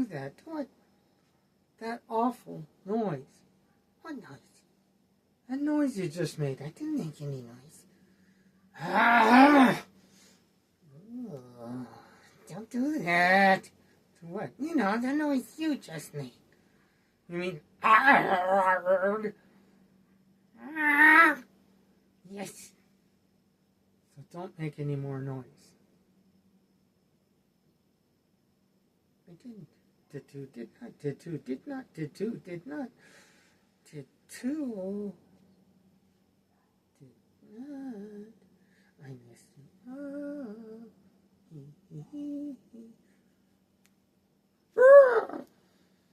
that. What? That awful noise. What noise? That noise you just made. I didn't make any noise. Ah! Oh, don't do that. To what? You know, the noise you just made. You mean, yes. So don't make any more noise. I didn't. Did two, did not, did two, did not, did two, did not, did two, did not. I missed you. Oh.